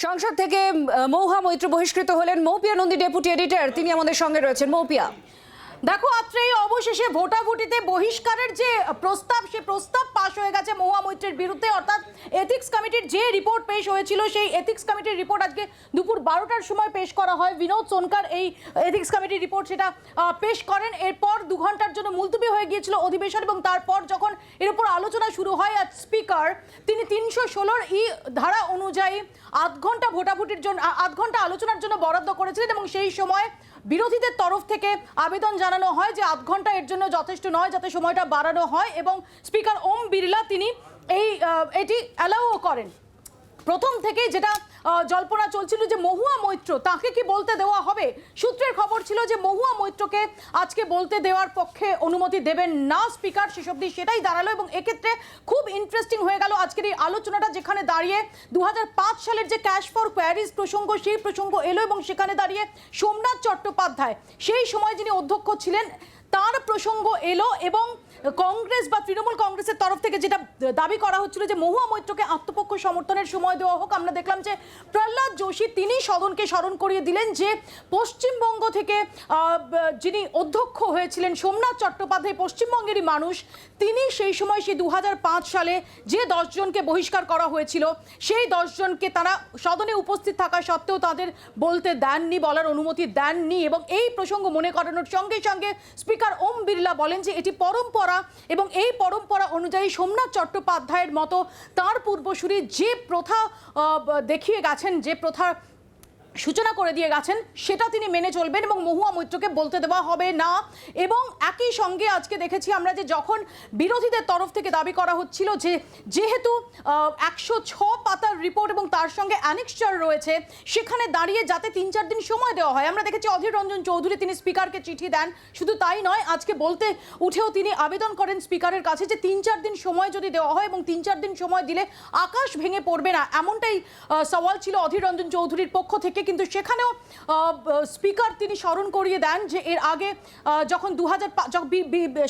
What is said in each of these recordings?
সংসদ থেকে মহুয়া মৈত্র বহিষ্কৃত হলেন। মৌপিয়া নন্দী ডেপুটি এডিটর, তিনি আমাদের সঙ্গে রয়েছেন। মৌপিয়া, দেখো আত্রেই অবশেষে ভোটাভুটিতে বহিষ্কারের যে প্রস্তাব, সে প্রস্তাব পাশ হয়ে গেছে মহুয়া মৈত্রের বিরুদ্ধে। অর্থাৎ এথিক্স কমিটির যে রিপোর্ট পেশ হয়েছিল, সেই এথিক্স কমিটির রিপোর্ট আজকে দুপুর 12টার সময় পেশ করা হয়। বিনোদ সোনকার এই এথিক্স কমিটির রিপোর্ট সেটা পেশ করেন। এরপর 2 ঘন্টার জন্য মুলতবি হয়ে গিয়েছিল অধিবেশন, এবং তারপর যখন এর উপর আলোচনা শুরু হয়, আজ স্পিকার তিনি 316 ধারা অনুযায়ী 8 ঘন্টা ভোটাভুটির জন্য 8 ঘন্টা আলোচনার জন্য বরাদ্দ করেছিলেন। এবং সেই সময় বিরোধীদের তরফ থেকে আবেদন জানানো হয় যে 8 ঘন্টা এর জন্য যথেষ্ট নয়, যাতে সময়টা বাড়ানো হয়। এবং স্পিকার ওম বিড়লা তিনি এটি অ্যালাউও করেন। প্রথম থেকে যেটা জল্পনা চলছিল যে মহুয়া মৈত্র, তাকে কি বলতে দেওয়া হবে। সূত্রের খবর ছিল যে মহুয়া মৈত্রকে আজকে বলতে দেওয়ার পক্ষে অনুমতি দেবেন না স্পিকার, শেষ অবধি সেটাই দাঁড়ালো। এবং এক্ষেত্রে খুব ইন্টারেস্টিং হয়ে গেল আজকের এই আলোচনাটা, যেখানে দাঁড়িয়ে 2005 সালের যে ক্যাশ ফর কোয়ারিজ প্রসঙ্গ, সেই প্রসঙ্গ এলো। এবং সেখানে দাঁড়িয়ে সোমনাথ চট্টোপাধ্যায়, সেই সময় যিনি অধ্যক্ষ ছিলেন, তার প্রসঙ্গ এলো। এবং কংগ্রেস বা তৃণমূল কংগ্রেসের তরফ থেকে যেটা দাবি করা হচ্ছিল যে মহুয়া মৈত্রকে আত্মপক্ষ সমর্থনের সময় দেওয়া হোক। আমরা দেখলাম যে প্রহ্লাদ যোশী তিনি সদনকে স্মরণ করিয়ে দিলেন যে পশ্চিমবঙ্গ থেকে যিনি অধ্যক্ষ হয়েছিলেন সোমনাথ চট্টোপাধ্যায়, পশ্চিমবঙ্গেরই মানুষ, তিনি সেই সময় সেই 2005 সালে যে 10 জনকে বহিষ্কার করা হয়েছিল, সেই 10 জনকে তারা সদনে উপস্থিত থাকা সত্ত্বেও তাদের বলতে দেননি, বলার অনুমতি দেননি। এবং এই প্রসঙ্গ মনে করানোর সঙ্গে সঙ্গে স্পিকার ওম বিড়লা বলেন যে এটি পরম্পরা, এবং এই পরম্পরা অনুযায়ী সোমনাথ চট্টোপাধ্যায়ের মতো তার পূর্বসূরি যে প্রথা দেখিয়ে গেছেন, যে প্রথার সূচনা করে দিয়ে গেছেন, সেটা তিনি মেনে চলবেন এবং মহুয়া মৈত্রকে বলতে দেওয়া হবে না। এবং একই সঙ্গে আজকে দেখেছি আমরা যে যখন বিরোধীদের তরফ থেকে দাবি করা হচ্ছিল যে যেহেতু 106 পাতার রিপোর্ট এবং তার সঙ্গে অ্যানেক্সচার রয়েছে, সেখানে দাঁড়িয়ে যাতে 3-4 দিন সময় দেওয়া হয়। আমরা দেখেছি অধীর রঞ্জন চৌধুরী তিনি স্পিকারকে চিঠি দেন। শুধু তাই নয়, আজকে বলতে উঠেও তিনি আবেদন করেন স্পিকারের কাছে যে 3-4 দিন সময় যদি দেওয়া হয়, এবং 3-4 দিন সময় দিলে আকাশ ভেঙে পড়বে না, এমনটাই সওয়াল ছিল অধীর রঞ্জন চৌধুরীর পক্ষ থেকে। কিন্তু সেখানেও স্পিকার তিনি স্মরণ করিয়ে দেন যে এর আগে যখন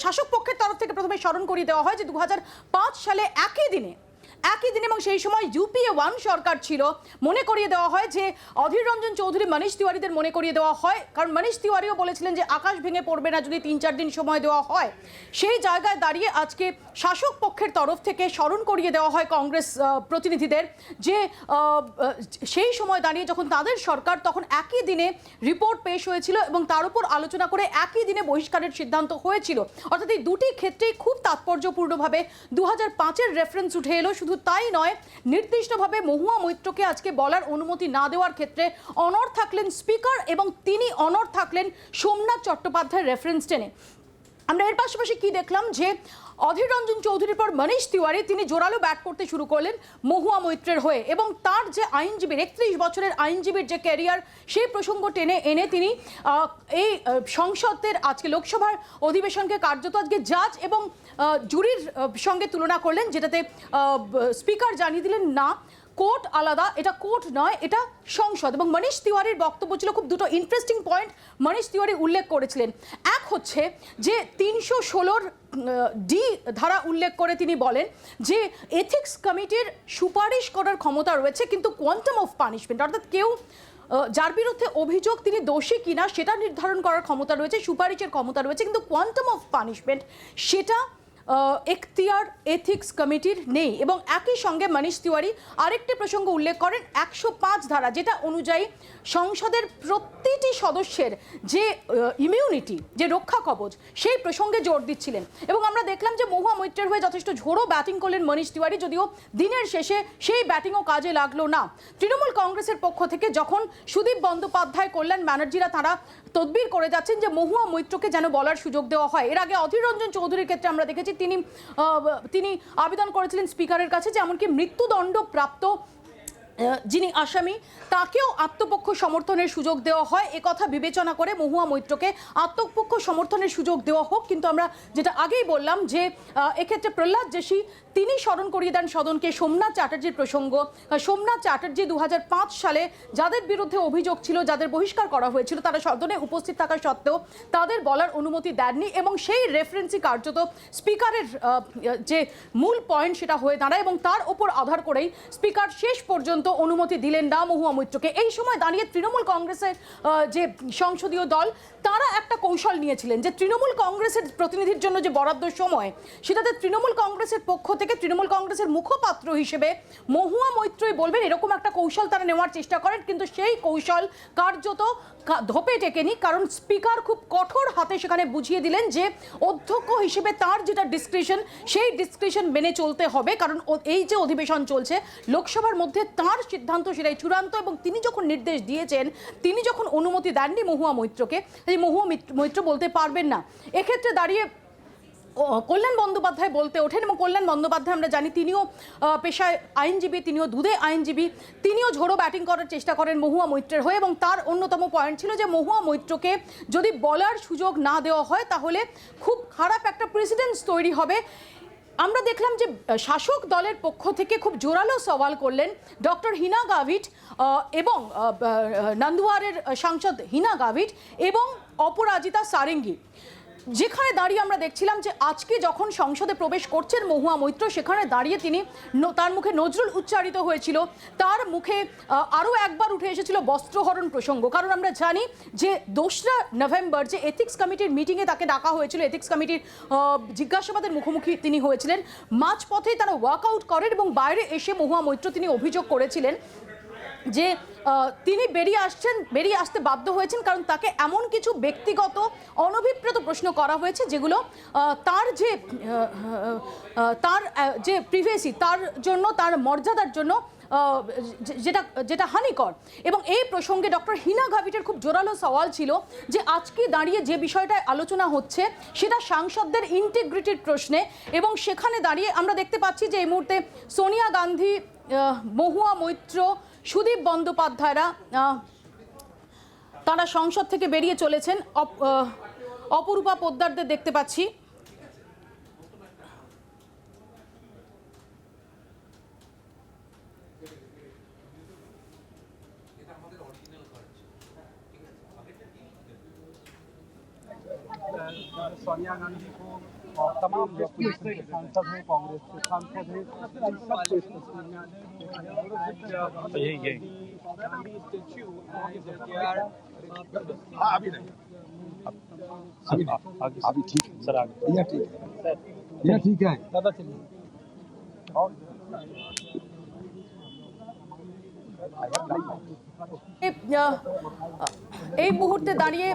শাসক পক্ষের তরফ থেকে প্রথমে স্মরণ করিয়ে দেওয়া হয় যে 2005 সালে একই দিনে, এবং সেই সময় ইউপিএ 1 সরকার ছিল, মনে করিয়ে দেওয়া হয় যে অধীর রঞ্জন চৌধুরী, মনীষ তিওয়ারিদের মনে করিয়ে দেওয়া হয়, কারণ মনীষ তিওয়ারিও বলেছিলেন যে আকাশ ভেঙে পড়বে না যদি 3-4 দিন সময় দেওয়া হয়। সেই জায়গায় দাঁড়িয়ে আজকে শাসক পক্ষের তরফ থেকে স্মরণ করিয়ে দেওয়া হয় কংগ্রেস প্রতিনিধিদের যে সেই সময় দাঁড়িয়ে যখন তাদের সরকার, তখন একই দিনে রিপোর্ট পেশ হয়েছিল এবং তার উপর আলোচনা করে একই দিনে বহিষ্কারের সিদ্ধান্ত হয়েছিল। অর্থাৎ এই দুটি ক্ষেত্রেই খুব তাৎপর্যপূর্ণভাবে 2005-এর রেফারেন্স উঠে এলো। শুধু তাই নয়, নির্দিষ্টভাবে মহুয়া মৈত্রকে আজকে বলার অনুমতি না দেওয়ার ক্ষেত্রে অনড় থাকলেন স্পিকার, এবং তিনি অনড় থাকলেন সোমনাথ চট্টোপাধ্যায়ের রেফারেন্স টেনে। আমরা এর পাশাপাশি কি দেখলাম যে অধীর রঞ্জন চৌধুরীর পর মনীষ তিওয়ারি তিনি জোরালো ব্যাট করতে শুরু করলেন মহুয়া মৈত্রের হয়ে, এবং তার যে আইনজীবীর 31 বছরের আইনজীবীর যে ক্যারিয়ার, সেই প্রসঙ্গ টেনে এনে তিনি এই সংসদের আজকে লোকসভার অধিবেশনকে কার্যত আজকে জাজ এবং জুরির সঙ্গে তুলনা করলেন, যেটাতে স্পিকার জানিয়ে দিলেন না, কোর্ট আলাদা, এটা কোর্ট নয়, এটা সংসদ। এবং মনীষ তিওয়ারির বক্তব্য ছিল, খুব দুটো ইন্টারেস্টিং পয়েন্ট মনীষ তিওয়ারি উল্লেখ করেছিলেন। এক হচ্ছে যে 316 ডি ধারা উল্লেখ করে তিনি বলেন যে এথিক্স কমিটির সুপারিশ করার ক্ষমতা রয়েছে, কিন্তু কোয়ান্টাম অফ পানিশমেন্ট, অর্থাৎ কেউ যার বিরুদ্ধে অভিযোগ তিনি দোষী কিনা সেটা নির্ধারণ করার ক্ষমতা রয়েছে, সুপারিশের ক্ষমতা রয়েছে, কিন্তু কোয়ান্টাম অফ পানিশমেন্ট সেটা এখতিয়ার এথিক্স কমিটির নেই। এবং একই সঙ্গে মনীষ তিওয়ারি আরেকটি প্রসঙ্গ উল্লেখ করেন 105 ধারা, যেটা অনুযায়ী সংসদের প্রতিটি সদস্যের যে ইমিউনিটি, যে রক্ষা কবচ, সেই প্রসঙ্গে জোর দিচ্ছিলেন। এবং আমরা দেখলাম যে মহুয়া মৈত্রের হয়ে যথেষ্ট ঝোড়ো ব্যাটিং করলেন মনীষ তিওয়ারি, যদিও দিনের শেষে সেই ব্যাটিংও কাজে লাগলো না। তৃণমূল কংগ্রেসের পক্ষ থেকে যখন সুদীপ বন্দ্যোপাধ্যায়, কল্যাণ ব্যানার্জিরা তারা তদবির করে যাচ্ছেন যে মহুয়া মৈত্রকে যেন বলার সুযোগ দেওয়া হয়। এর আগে অধীর রঞ্জন চৌধুরীর ক্ষেত্রে আমরা দেখেছি তিনি আবেদন করেছিলেন স্পিকারের কাছে যে এমনকি মৃত্যুদণ্ড প্রাপ্ত যিনি আসামি, তাকেও আত্মপক্ষ সমর্থনের সুযোগ দেওয়া হয়। একথা বিবেচনা করে মহুয়া মৈত্রকে আত্মপক্ষ সমর্থনের সুযোগ দেওয়া হোক। কিন্তু আমরা যেটা আগেই বললাম যে এক্ষেত্রে প্রহ্লাদ যোশী তিনি স্মরণ করিয়ে দেন সদনকে সোমনাথ চ্যাটার্জির প্রসঙ্গ। সোমনাথ চ্যাটার্জি 2005 সালে যাদের বিরুদ্ধে অভিযোগ ছিল, যাদের বহিষ্কার করা হয়েছিল, তারা সদনে উপস্থিত থাকা সত্ত্বেও তাদের বলার অনুমতি দেননি, এবং সেই রেফারেন্সই কার্যত স্পিকারের যে মূল পয়েন্ট সেটা হয়ে দাঁড়ায়। এবং তার উপর আধার করেই স্পিকার শেষ পর্যন্ত অনুমতি দিলেন না মহুয়া মৈত্রকে। এই সময় দাঁড়িয়ে তৃণমূল কংগ্রেসের যে সংসদীয় দল তারা একটা কৌশল নিয়েছিলেন যে তৃণমূল কংগ্রেসের প্রতিনিধির জন্য যে বরাদ্দ সময় সেটাতে তৃণমূল কংগ্রেসের পক্ষ থেকে তৃণমূল কংগ্রেসের মুখপাত্র হিসেবে মহুয়া মৈত্রই বলবেন, এরকম একটা কৌশল তারা নেওয়ার চেষ্টা করেন। কিন্তু সেই কৌশল কার্যত ধোপে টেকেনি, কারণ স্পিকার খুব কঠোর হাতে সেখানে বুঝিয়ে দিলেন যে অধ্যক্ষ হিসেবে তার যেটা ডিসক্রিশন সেই ডিসক্রিশন মেনে চলতে হবে, কারণ এই যে অধিবেশন চলছে লোকসভার মধ্যে তার সিদ্ধান্ত সেটাই চূড়ান্ত। এবং তিনি যখন নির্দেশ দিয়েছেন, তিনি যখন অনুমতি দেননি মহুয়া মৈত্রকে, মহুয়া মৈত্র বলতে পারবেন না। এক্ষেত্রে দাঁড়িয়ে কল্যাণ বন্দ্যোপাধ্যায় বলতে ওঠেন, এবং কল্যাণ বন্দ্যোপাধ্যায় আমরা জানি তিনিও পেশায় আইনজীবী, তিনিও দুধে আইনজীবী, তিনিও ঝোড়ো ব্যাটিং করার চেষ্টা করেন মহুয়া মৈত্রের হয়ে। এবং তার অন্যতম পয়েন্ট ছিল যে মহুয়া মৈত্রকে যদি বলার সুযোগ না দেওয়া হয় তাহলে খুব খারাপ একটা প্রেসিডেন্স তৈরি হবে। আমরা দেখলাম যে শাসক দলের পক্ষ থেকে খুব জোরালো সওয়াল করলেন ডক্টর হিনা গাভিট এবং নান্দুয়ারের সাংসদ হিনা গাভিট এবং অপরাজিতা সারেঙ্গি, যেখানে দাঁড়িয়ে আমরা দেখছিলাম যে আজকে যখন সংসদে প্রবেশ করছেন মহুয়া মৈত্র, সেখানে দাঁড়িয়ে তিনি তার মুখে নজরুল উচ্চারিত হয়েছিল, তার মুখে আরও একবার উঠে এসেছিল বস্ত্রহরণ প্রসঙ্গ। কারণ আমরা জানি যে 2রা নভেম্বর যে এথিক্স কমিটির মিটিংয়ে তাকে ডাকা হয়েছিল, এথিক্স কমিটির জিজ্ঞাসাবাদের মুখোমুখি তিনি হয়েছিলেন, মাঝপথেই তারা ওয়ার্কআউট করেন এবং বাইরে এসে মহুয়া মৈত্র তিনি অভিযোগ করেছিলেন যে তিনি বেরিয়ে আসতে বাধ্য হয়েছেন কারণ তাকে এমন কিছু ব্যক্তিগত অনভিপ্রেত প্রশ্ন করা হয়েছে যেগুলো তার যে প্রিভেসি, তার জন্য, তার মর্যাদার জন্য যেটা হানিকর। এবং এই প্রসঙ্গে ডক্টর হিনা গাভিটের খুব জোরালো সওয়াল ছিল যে আজকে দাঁড়িয়ে যে বিষয়টায় আলোচনা হচ্ছে সেটা সাংসদদের ইন্টিগ্রিটির প্রশ্নে, এবং সেখানে দাঁড়িয়ে আমরা দেখতে পাচ্ছি যে এই মুহূর্তে সোনিয়া গান্ধী, মহুয়া মৈত্র, সুদীপ বন্দ্যোপাধ্যায়রা তারা সংসদ থেকে বেরিয়ে চলেছেন। অপরূপা পোদ্দারদের দেখতে পাচ্ছি। सोनिया गांधी को तमाम सांसद हैं, कांग्रेस के सांसद हैं, अभी ठीक है सर, आगे यह ठीक है दादा चलिए। এই মুহূর্তে দাঁড়িয়ে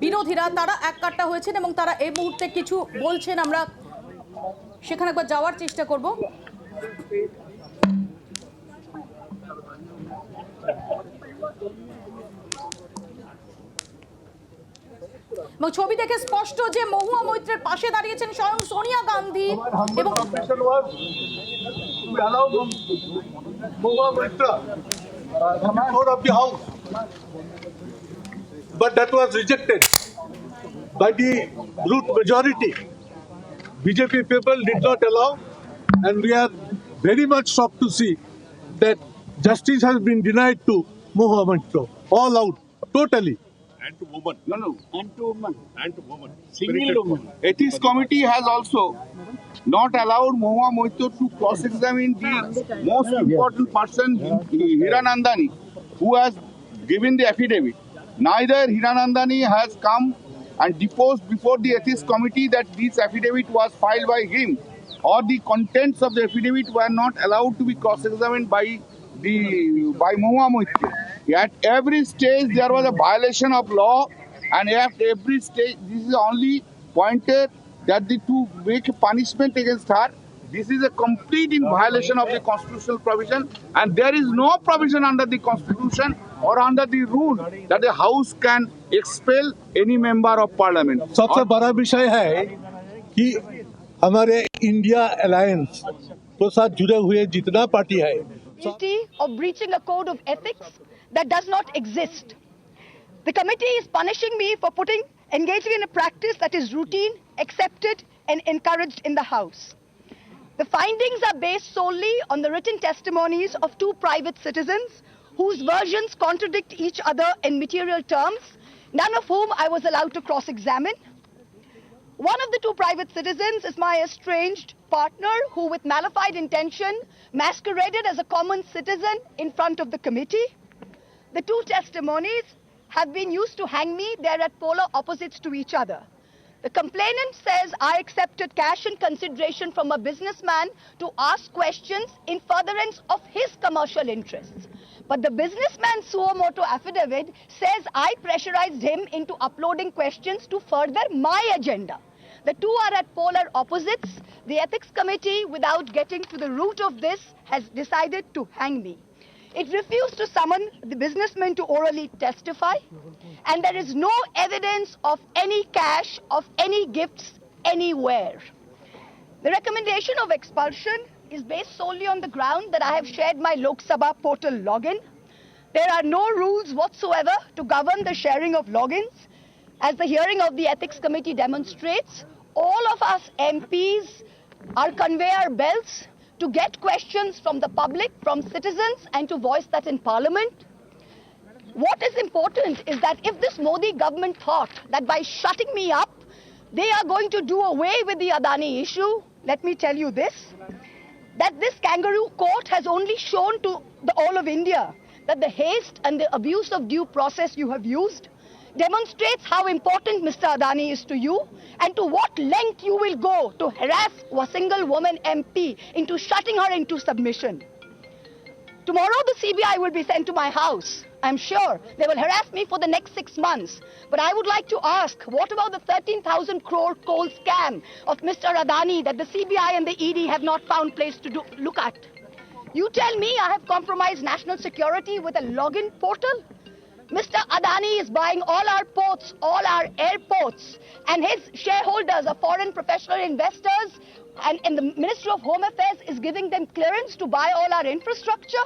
বিরোধীরা তারা এক কাট্টা হয়েছেন এবং তারা এই মুহূর্তে কিছু বলছেন, আমরা সেখানে একবার যাওয়ার চেষ্টা করব। এবং ছবি দেখে স্পষ্ট যে মহুয়া মৈত্রের পাশে দাঁড়িয়েছেন স্বয়ং সোনিয়া গান্ধী এবং but that was rejected by the brute majority. BJP people did not allow, and we are very much shocked to see that justice has been denied to Mahua Moitra, all out, totally. And to women. No, and to women. And to women. Single woman. Ethics committee has also not allowed Mahua Moitra to cross-examine the most important person, Hiranandani, who has given the affidavit. Neither Hiranandani has come and deposed before the ethics committee that this affidavit was filed by him, or the contents of the affidavit were not allowed to be cross-examined by Mahua Moitra. At every stage there was a violation of law, and at every stage this is only pointed that to make a punishment against her. This is a complete in violation of the constitutional provision, and there is no provision under the constitution or under the rule that the house can expel any member of parliament. सबसे बड़ा विषय है कि हमारे India alliance के साथ जुड़े हुए जितना पार्टी है of breaching a code of ethics that does not exist. The committee is punishing me for engaging in a practice that is routine, accepted and encouraged in the House. The findings are based solely on the written testimonies of 2 private citizens whose versions contradict each other in material terms, none of whom I was allowed to cross-examine. One of the two private citizens is my estranged partner who, with malified intention, masqueraded as a common citizen in front of the committee. The two testimonies have been used to hang me. They're at polar opposites to each other. The complainant says I accepted cash in consideration from a businessman to ask questions in furtherance of his commercial interests. But the businessman's suo motu affidavit says I pressurized him into uploading questions to further my agenda. The two are at polar opposites. The ethics committee, without getting to the root of this, has decided to hang me. It refused to summon the businessman to orally testify, and there is no evidence of any cash, of any gifts anywhere. The recommendation of expulsion is based solely on the ground that I have shared my Lok Sabha portal login. There are no rules whatsoever to govern the sharing of logins. As the hearing of the ethics committee demonstrates, all of us MPs are conveyor belts to get questions from the public, from citizens, and to voice that in Parliament. What is important is that if this Modi government thought that by shutting me up, they are going to do away with the Adani issue, let me tell you this, that this kangaroo court has only shown to all of India that the haste and the abuse of due process you have used demonstrates how important Mr. Adani is to you and to what length you will go to harass a single woman MP into shutting her into submission. Tomorrow the CBI will be sent to my house. I'm sure they will harass me for the next 6 months. But I would like to ask, what about the 13,000 crore coal scam of Mr. Adani that the CBI and the ED have not found place to look at? You tell me I have compromised national security with a login portal? Mr. Adani is buying all our ports, all our airports, and his shareholders are foreign professional investors, and the Ministry of Home Affairs is giving them clearance to buy all our infrastructure.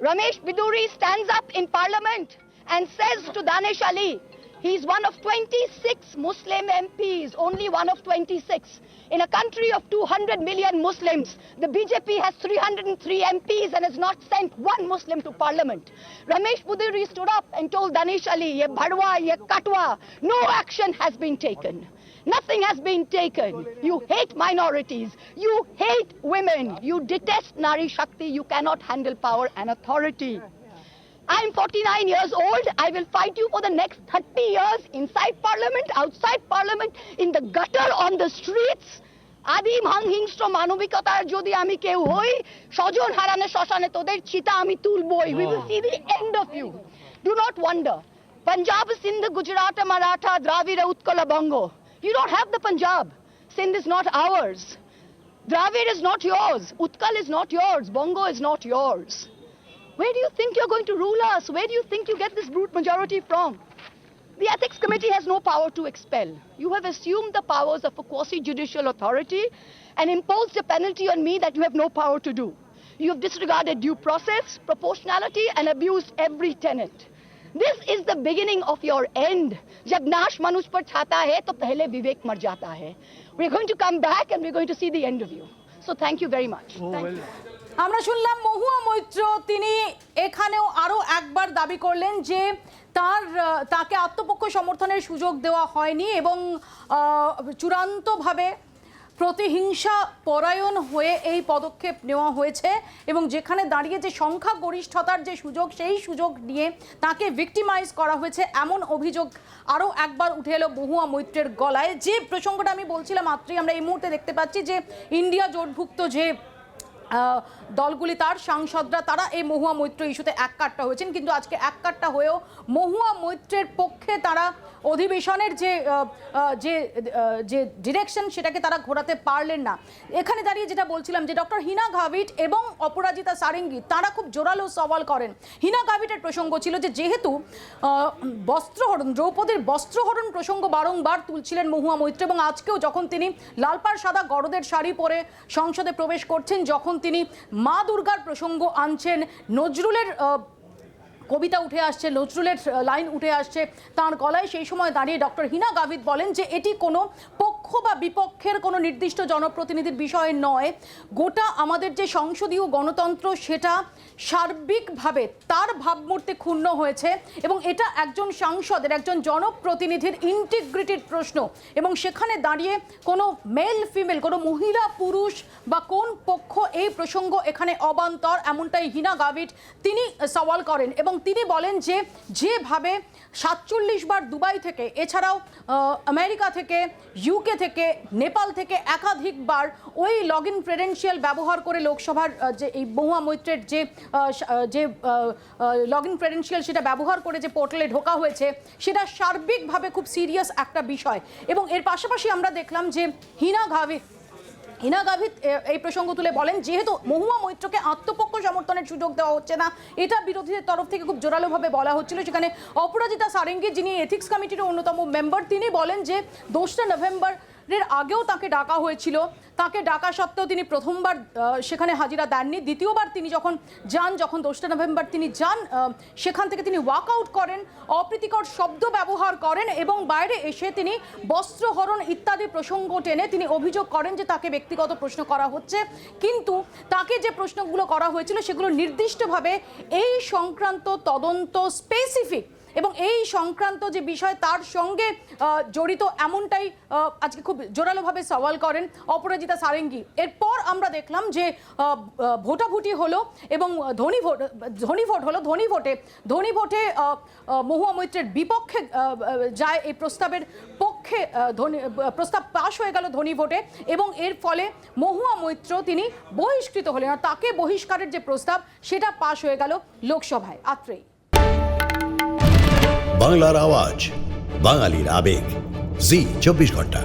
Ramesh Biduri stands up in Parliament and says to Danish Ali, he's one of 26 Muslim MPs, only one of 26. In a country of 200 million Muslims, the BJP has 303 MPs and has not sent one Muslim to Parliament. Ramesh Biduri stood up and told Danish Ali, ye bhadwa, ye katwa, no action has been taken. Nothing has been taken. You hate minorities. You hate women. You detest Nari Shakti. You cannot handle power and authority. I'm 49 years old. I will fight you for the next 30 years inside Parliament, outside Parliament, in the gutter, on the streets. আদিম হিংস্র মানবিকতার যদি আমি কেউ হই, স্বজন হারানো শ্মশানে তোদের চিতা আমি তুলবই. We will see the end of you. Do not wonder. Punjab, Sindh, Gujarat, Maratha, Dravida, Utkala, Bongo. You don't have the Punjab. Sindh is not ours. Dravid is not yours. Utkal is not yours. Bongo is not yours. Where do you think you're going to rule us? Where do you think you get this brute majority from? The Ethics Committee has no power to expel. You have assumed the powers of a quasi-judicial authority and imposed a penalty on me that you have no power to do. You have disregarded due process, proportionality, and abused every tenet. This is the beginning of your end. जब नाश मनुष्य पर छाता है तो पहले विवेक मर जाता है. We're going to come back and we're going to see the end of you. So thank you very much. Thank you. আমরা শুনলাম মহুয়া মৈত্র, তিনি এখানেও আরো একবার দাবি করলেন যে তাকে আত্মপক্ষ সমর্থনের সুযোগ দেওয়া হয়নি এবং চূড়ান্তভাবে প্রতিহিংসা পরায়ণ হয়ে এই পদক্ষেপ নেওয়া হয়েছে এবং যেখানে দাঁড়িয়ে যে সংখ্যা গরিষ্ঠতার যে সুযোগ, সেই সুযোগ নিয়ে তাকে ভিক্টিমাইজ করা হয়েছে, এমন অভিযোগ আরও একবার উঠে এলো মহুয়া মৈত্রের গলায়। যে প্রসঙ্গটা আমি বলছিলাম মাত্রই, আমরা এই মুহূর্তে দেখতে পাচ্ছি যে ইন্ডিয়া জোটভুক্ত যে দলগুলি, তার সাংসদরা, তারা এই মহুয়া মৈত্র ইস্যুতে এককাট্টা হয়েছেন, কিন্তু আজকে এককাট্টা হয়েও মহুয়া মৈত্রের পক্ষে তারা অধিবেশনের যে ডিরেকশন সেটাকে তারা ঘোরাতে পারলেন না। এখানে দাঁড়িয়ে যেটা বলছিলাম যে ডক্টর হিনা গাভিট এবং অপরাজিতা সারেঙ্গি তারা খুব জোরালো সওয়াল করেন। হিনা গাভিটের প্রসঙ্গ ছিল যে যেহেতু বস্ত্রহরণ, দ্রৌপদীর বস্ত্রহরণ প্রসঙ্গ বারংবার তুলছিলেন মহুয়া মৈত্র, এবং আজকেও যখন তিনি লালপাড় সাদা গরদের শাড়ি পরে সংসদে প্রবেশ করছেন, যখন তিনি মা দুর্গার প্রসঙ্গ আনছেন, নজরুলের কবিতা উঠে আসছে, নজরুলের লাইন উঠে আসছে তাঁর গলায়, সেই সময় দাঁড়িয়ে ডক্টর হিনা গাভিট বলেন যে এটি কোনো পক্ষ পক্ষ বা বিপক্ষের কোনো নির্দিষ্ট জনপ্রতিনিধির বিষয় নয়, গোটা আমাদের যে সংসদীয় গণতন্ত্র সেটা সার্বিকভাবে তার ভাবমূর্তি ক্ষুণ্ণ হয়েছে এবং এটা একজন সাংসদের, একজন জনপ্রতিনিধির ইন্টিগ্রিটির প্রশ্ন এবং সেখানে দাঁড়িয়ে কোনো মেল ফিমেল, কোনো মহিলা পুরুষ বা কোন পক্ষ এই প্রসঙ্গ এখানে অবান্তর এমনটাই হিনা গাভিট তিনি সওয়াল করেন এবং তিনি বলেন যে যেভাবে 47 বার দুবাই থেকে, এছাড়াও আমেরিকা থেকে, ইউকে থেকে, নেপাল থেকে একাধিকবার ওই লগ ইন ক্রেডেনশিয়াল ব্যবহার করে লোকসভার যে এই মহুয়া মৈত্রের যে লগ ইন ক্রেডেনশিয়াল সেটা ব্যবহার করে যে পোর্টালে ঢোকা হয়েছে সেটা সার্বিকভাবে খুব সিরিয়াস একটা বিষয়। এবং এর পাশাপাশি আমরা দেখলাম যে হিনা গাভিত এই প্রসঙ্গ তুলে বলেন যেহেতু মহুয়া মৈত্রকে আত্মপক্ষ সমর্থনের সুযোগ দেওয়া হচ্ছে না, এটা বিরোধীদের তরফ থেকে খুব জোরালোভাবে বলা হচ্ছিল। সেখানে অপরাজিতা সারেঙ্গি, যিনি এথিক্স কমিটির অন্যতম মেম্বার, তিনি বলেন যে 2 নভেম্বরের আগেও তাকে ডাকা হয়েছিল, তাকে ডাকা সত্ত্বেও তিনি প্রথমবার সেখানে হাজিরা দেননি। দ্বিতীয়বার তিনি যখন 2 নভেম্বর তিনি যান, সেখান থেকে তিনি ওয়াক আউট করেন, অপ্রীতিকর শব্দ ব্যবহার করেন এবং বাইরে এসে তিনি বস্ত্রহরণ ইত্যাদি প্রসঙ্গ টেনে তিনি অভিযোগ করেন যে তাকে ব্যক্তিগত প্রশ্ন করা হচ্ছে, কিন্তু তাকে যে প্রশ্নগুলো করা হয়েছিল সেগুলো নির্দিষ্টভাবে এই সংক্রান্ত তদন্ত স্পেসিফিক এবং এই সংক্রান্ত যে বিষয় তার সঙ্গে জড়িত এমনটাই আজকে খুব জোরালোভাবে সওয়াল করেন অপরাজিতা সারেঙ্গি। এরপর আমরা দেখলাম যে ভোটাভুটি হলো এবং ধনী ভোটে মহুয়া মৈত্রের বিপক্ষে যায় এই প্রস্তাবের পক্ষে প্রস্তাব পাশ হয়ে গেল ধনী ভোটে এবং এর ফলে মহুয়া মৈত্র তিনি বহিষ্কৃত হলেন আর তাকে বহিষ্কারের যে প্রস্তাব সেটা পাশ হয়ে গেল লোকসভায়। আত্রেই বাংলার আওয়াজ, বাঙালির আবেগ, জি 24 ঘন্টা।